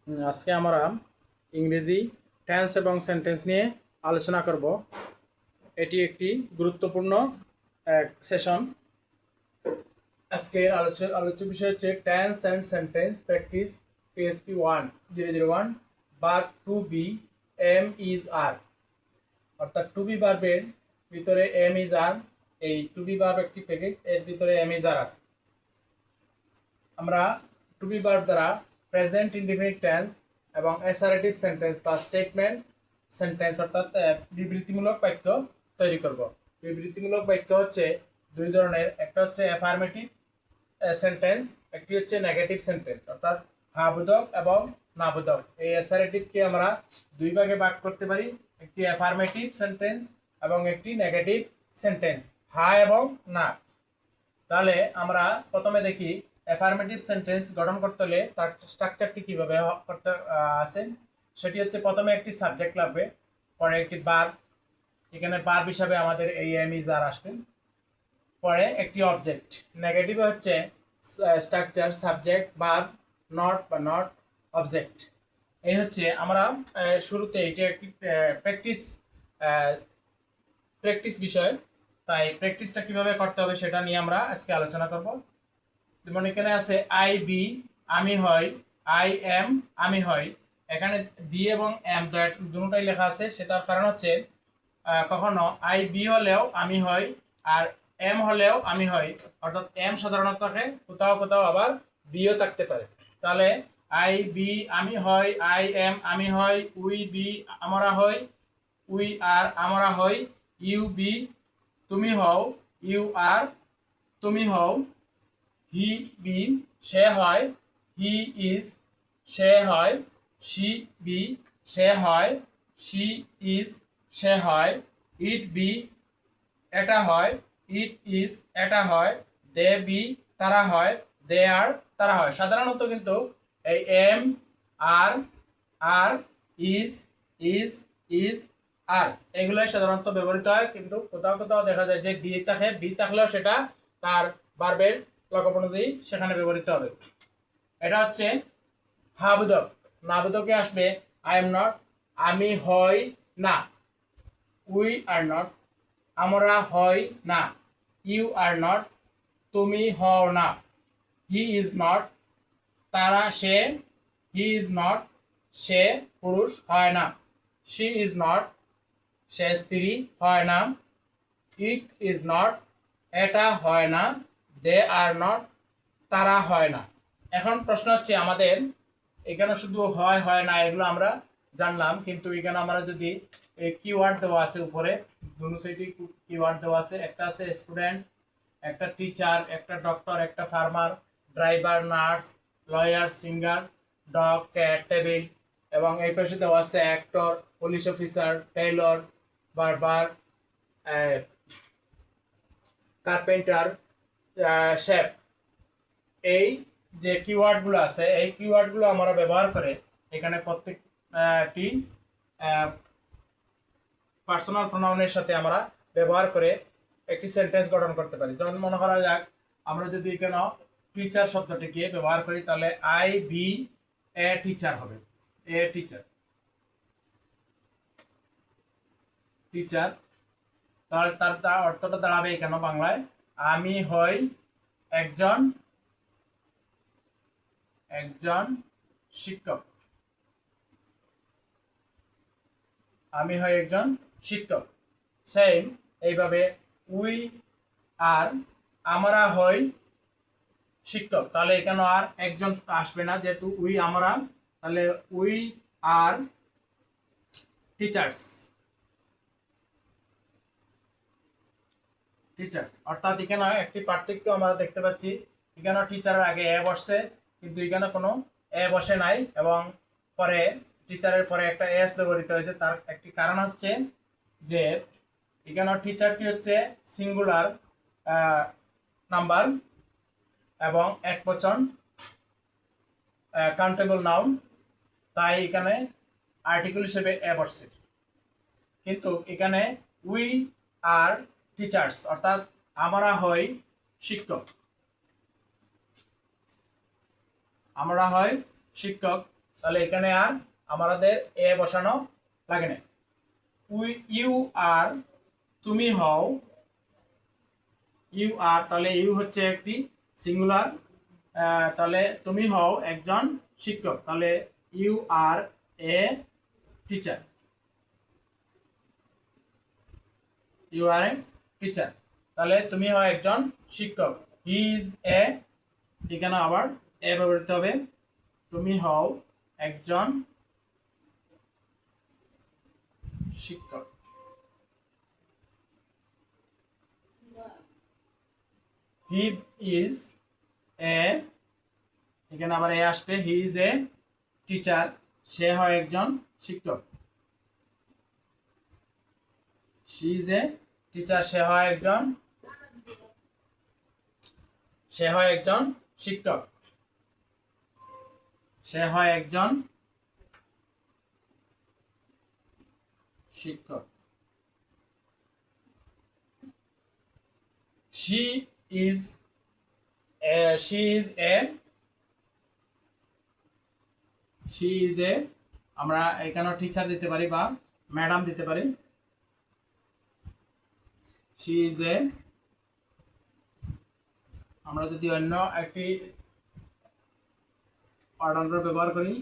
আজকে আমরা ইংরেজি টেন্স এবং সেন্টেন্স নিয়ে আলোচনা করব। এটি একটি গুরুত্বপূর্ণ এক সেশন। আজকের আলোচ্য বিষয় হচ্ছে tense and sentence practice PSP 1001 verb to be am is are, অর্থাৎ টু বি ভার্বের ভিতরে এম ইজ আর। এই টু বি ভার্ব একটি প্যাকেজ, এর ভিতরে এম ইজ আর আছে। আমরা টু বি ভার্ব দ্বারা প্রেজেন্ট ইনডিফিনিট টেন্স এবং অ্যাসারেটিভ সেন্টেন্স বা স্টেটমেন্ট সেন্টেন্স অর্থাৎ বিবৃতিমূলক বাক্য তৈরি করব। বিবৃতিমূলক বাক্য হচ্ছে দুই ধরনের, একটা হচ্ছে অ্যাফার্মেটিভ সেন্টেন্স, একটি হচ্ছে নেগেটিভ সেন্টেন্স অর্থাৎ হ্যাঁ বোধক এবং না বোধক। এই অ্যাসারেটিভকে আমরা দুই ভাগে ভাগ করতে পারি, একটি অ্যাফার্মেটিভ সেন্টেন্স এবং একটি নেগেটিভ সেন্টেন্স, হ্যাঁ এবং না। তাহলে আমরা প্রথমে দেখি অ্যাফার্মেটিভ সেন্টেন্স গঠন করতে হলে তার স্ট্রাকচারটি কীভাবে করতে আছে। সেটি হচ্ছে প্রথমে একটি সাবজেক্ট লাগবে, পরে একটি ভার্ব, এখানে ভার্ব হিসাবে আমাদের এই এম ইজ আর আসবে, পরে একটি অবজেক্ট। নেগেটিভে হচ্ছে স্ট্রাকচার সাবজেক্ট ভার্ব নট বা নট অবজেক্ট। এই হচ্ছে আমরা শুরুতে এটা একটি প্র্যাকটিস বিষয়, তাই প্র্যাকটিসটা কিভাবে করতে হবে সেটা নিয়ে আমরা আজকে আলোচনা করব। যেমন এখানে আছে আই বি আমি হই, আই এম আমি হই। এখানে বি এবং এম দুটোটাই লেখা আছে, সেটার কারণ হচ্ছে কখনো আই বি হলেও আমি হই আর এম হলেও আমি হই, অর্থাৎ এম সাধারণত থাকে, কোথাও কোথাও আবার বিও থাকতে পারে। তাহলে আই বি আমি হই, আই এম আমি হই, উই বি আমরা হই, উই আর আমরা হই, ইউ বি তুমি হও, ইউ আর তুমি হও, হি বি সে হয়, হি ইজ সে হয়, শি বি সে হয়, শি ইজ সে হয়, ইট বি এটা হয়, ইট ইজ এটা হয়, দে বি তারা হয়, দে আর তারা হয়। সাধারণত কিন্তু এই এম আর আর ইজ আর এগুলোই সাধারণত ব্যবহৃত হয়, কিন্তু কোথাও কোথাও দেখা যায় যে বি থাকে, বি থাকলেও সেটা তার ভার্বের লকব অনুযায়ী সেখানে ব্যবহৃত হবে। এটা হচ্ছে হাবুদক। নাবুদকে আসবে আই এম নট, আমি হই না, উই আর নট আমরা হই না, ইউ আর নট তুমি হও না, হি ইজ নট তারা সে, হি ইজ নট সে পুরুষ হয় না, শি ইজ নট সে স্ত্রী হয় না, ইট ইজ নট এটা হয় না, দে আর নট তারা হয় না। এখন প্রশ্ন হচ্ছে আমাদের এখানে শুধু হয় হয় না এগুলো আমরা জানলাম, কিন্তু এখানে আমরা যদি কিওয়ার্ড দেওয়া আছে উপরে, দুটো সাইডে কিওয়ার্ড দেওয়া আছে, একটা আছে স্টুডেন্ট, একটা টিচার, একটা ডক্টর, একটা farmer, driver, nurse, lawyer, singer, dog, cat, table, এবং এই পাশে দেওয়া আছে অ্যাক্টর, পুলিশ অফিসার, টেইলর, বারবার, কার্পেন্টার, শেফ। এই যে কিওয়ার্ডগুলো আছে এই কিওয়ার্ডগুলো আমরা ব্যবহার করে এখানে প্রত্যেকটি পার্সোনাল প্রোনাউনের সাথে আমরা ব্যবহার করে একটি সেন্টেন্স গঠন করতে পারি। যেমন মনে করা যাক আমরা যদি এখানে টিচার শব্দটিকে ব্যবহার করি, তাহলে আই বি এ টিচার হবে, এ টিচার, টিচার। তাহলে তার অর্থটা দাঁড়াবে এখানে বাংলায় আমি হই একজন শিক্ষক, আমি হই একজন শিক্ষক। সেম এইভাবে উই আর আমরা হই শিক্ষক, তাহলে এখানে আর একজন আসবে না, যেহেতু উই আমরা, তাহলে উই আর টিচার্স, অর্থাৎ এখানে একটি পার্থক্য আমরা দেখতে পাচ্ছি। এখানে টিচারের আগে এ বসছে, কিন্তু এখানে কোনো এ বসে নাই, এবং পরে টিচারের পরে একটা এস ব্যবহৃত হয়েছে। তার একটি কারণ হচ্ছে যে এখানে টিচারটি হচ্ছে সিঙ্গুলার নাম্বার এবং একবচন কাউন্টেবল নাউন, তাই এখানে আর্টিকেল হিসেবে এ বসছে। কিন্তু এখানে উই আর টিচার্স, অর্থাৎ আমরা হই শিক্ষক, আমরা হই শিক্ষক। তাহলে এখানে আর আমাদের এ বসানো লাগে না। ইউ আর তুমি হও, ইউ আর তাহলে ইউ হচ্ছে একটি সিঙ্গুলার, তাহলে তুমি হও একজন শিক্ষক, তাহলে you are a teacher, you are a teacher, তাহলে তুমি হও একজন শিক্ষক। হি ইজ এ, এখানে আবার এ ব্যবহৃত হবে, তুমি হও একজন শিক্ষক। হি ইজ এ, এখানে আবার এ আসবে, হি ইজ এ টিচার, সে হয় একজন শিক্ষক। শি ইজ এ টিচার, সে হয় একজন শিক্ষক, সে হয় একজন শিক্ষক। শি ইজ এ, আমরা এখানেও টিচার দিতে পারি বা ম্যাডাম দিতে পারি। শি ইজ এ, আমরা যদি অন্য একটি অর্ডার ব্যবহার করি,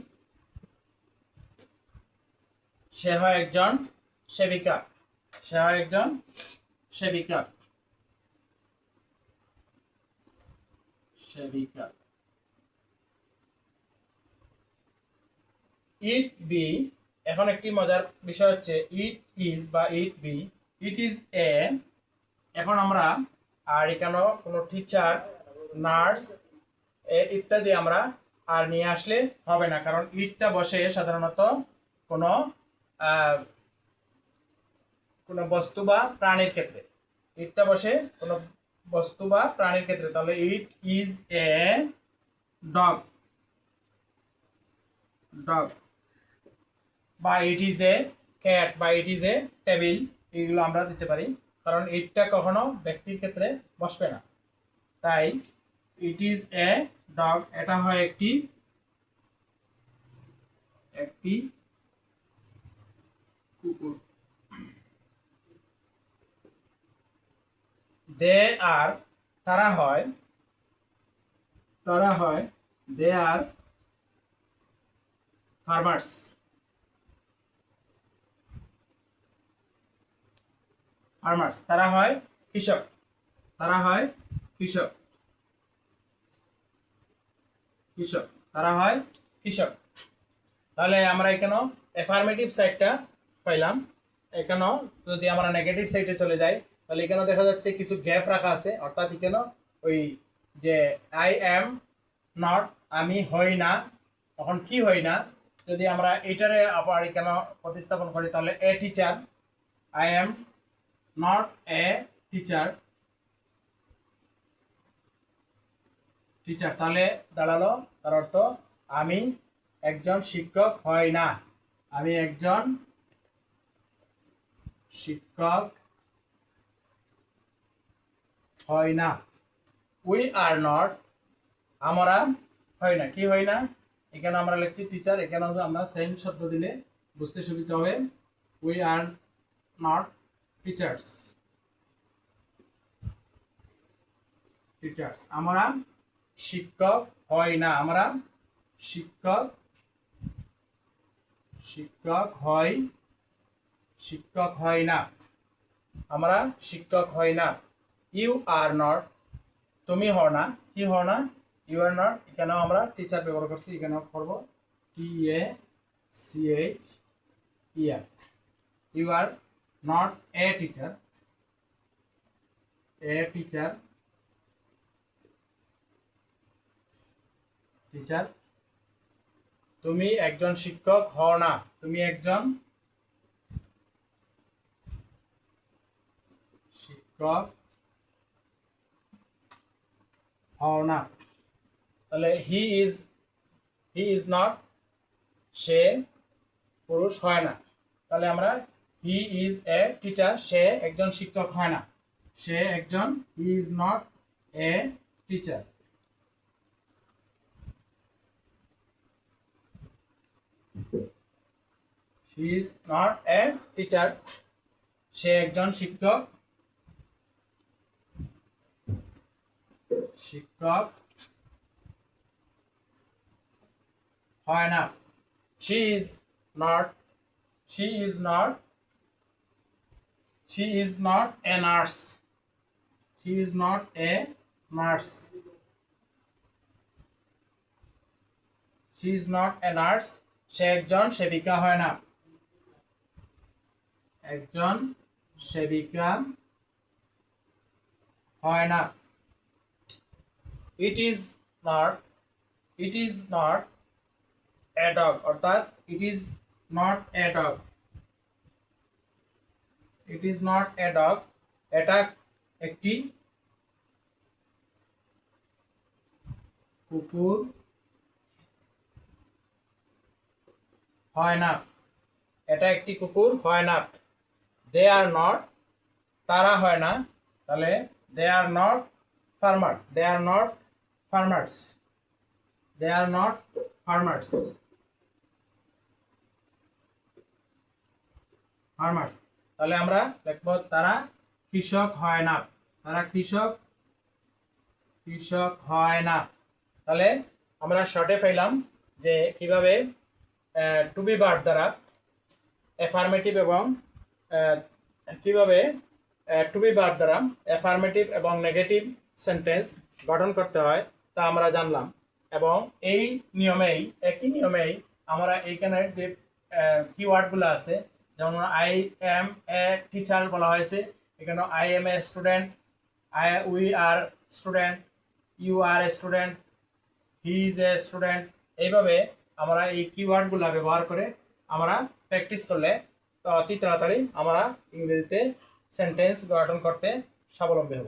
সে হয় একজন সেবিকা, সে হয় একজন সেবিকা, সেবিকা। ইট বি, এখন একটি মজার বিষয় হচ্ছে ইট ইজ বা it be, it is a, এখন আমরা আর এখানেও কোনো টিচার, নার্স ইত্যাদি আমরা আর নিয়ে আসলে হবে না, কারণ ইটটা বসে সাধারণত কোনো কোনো বস্তু বা প্রাণীর ক্ষেত্রে, ইটটা বসে কোনো বস্তু বা প্রাণীর ক্ষেত্রে, তাহলে it is a dog, dog, বা ইট ইজ এ ক্যাট, বা ইট ইজ এ টেবিল, এইগুলো আমরা দিতে পারি, কারণ ইটটা কখনো ব্যক্তির ক্ষেত্রে বসবে না। তাই ইট ইজ এ ডগ, এটা হয় একটি কুকুর। দে আর, তারা হয়, দে আর ফার্মার্স, ফার্মার্স, তারা হয় কৃষক, তারা হয় কৃষক, কৃষক, তারা হয় কৃষক। তাহলে আমরা এখানেও অ্যাফার্মেটিভ সাইডটা পাইলাম। এখানেও যদি আমরা নেগেটিভ সাইডে চলে যাই, তাহলে এখানে দেখা যাচ্ছে কিছু গ্যাপ রাখা আছে, অর্থাৎ এখানে ওই যে আই এম নট, আমি হই না, তখন কি হই না, যদি আমরা এটারে আবার এখানে প্রতিস্থাপন করি, তাহলে a teacher, I am not a teacher, teacher, তাহলে দাঁড়ালো তার অর্থ আমি একজন শিক্ষক হই না, আমি একজন শিক্ষক হই না। উই আর নট, আমরা হই না, কি হই না, এখানে আমরা লিখছি টিচার, এখানে আমরা সেম শব্দ দিলে বুঝতে সুবিধা হবে। We are not teachers, teachers, আমরা শিক্ষক হই না, আমরা শিক্ষক, শিক্ষক হই, শিক্ষক হই না, আমরা শিক্ষক হই না। ইউ আর নট, তুমি হও না, কি হও না, ইউ আর নট, এখানেও আমরা টিচার ব্যবহার করছি, এখানেও করবো T A C H E R, you are not a teacher, a teacher, teacher, তুমি একজন শিক্ষক হও না, তুমি একজন শিক্ষক হও না। তাহলে হি ইজ নট, সে পুরুষ হয় না, তাহলে আমরা হি ইজ এ টিচার, সে একজন শিক্ষক হয় না, সে একজন, he is not a teacher. She is not a teacher, সে একজন শিক্ষক, শিক্ষক হয় না। She is not, she is not, she is not a nurse, she is not a nurse, she is not a nurse, সে একজন সেবিকা হয় না, একজন সেবিকা হয় না। It is not, it is not a dog, অর্থাৎ it is not a dog, it is not a dog, এটা একটি কুকুর হয় না, এটা একটি কুকুর হয় না। দে আর নট, তারা হয় না, তাহলে they are not farmer, they are not farmers, they are not farmers, farmers, তাহলে আমরা দেখব তারা কৃষক হয় না, তারা কৃষক, কৃষক হয় না। তাহলে আমরা শর্টে পেলাম যে কিভাবে টু বি ভার্ব দ্বারা অ্যাফার্মেটিভ এবং কিভাবে টু বি ভার্ব দ্বারা অ্যাফার্মেটিভ এবং নেগেটিভ সেন্টেন্স গঠন করতে হয় তা আমরা জানলাম। এবং এই নিয়মেই, একই নিয়মেই আমরা এইখানে যে কিওয়ার্ডগুলো আছে, যেমন আই এম এ টিচার বলা হয়েছে, এখানে I am a student, we are student, you are a student, he is a student, এইভাবে আমরা এই কিওয়ার্ডগুলো ব্যবহার করে আমরা প্র্যাকটিস করলে অতি তাড়াতাড়ি আমরা ইংরেজিতে সেন্টেন্স গঠন করতে স্বাবলম্বী হব।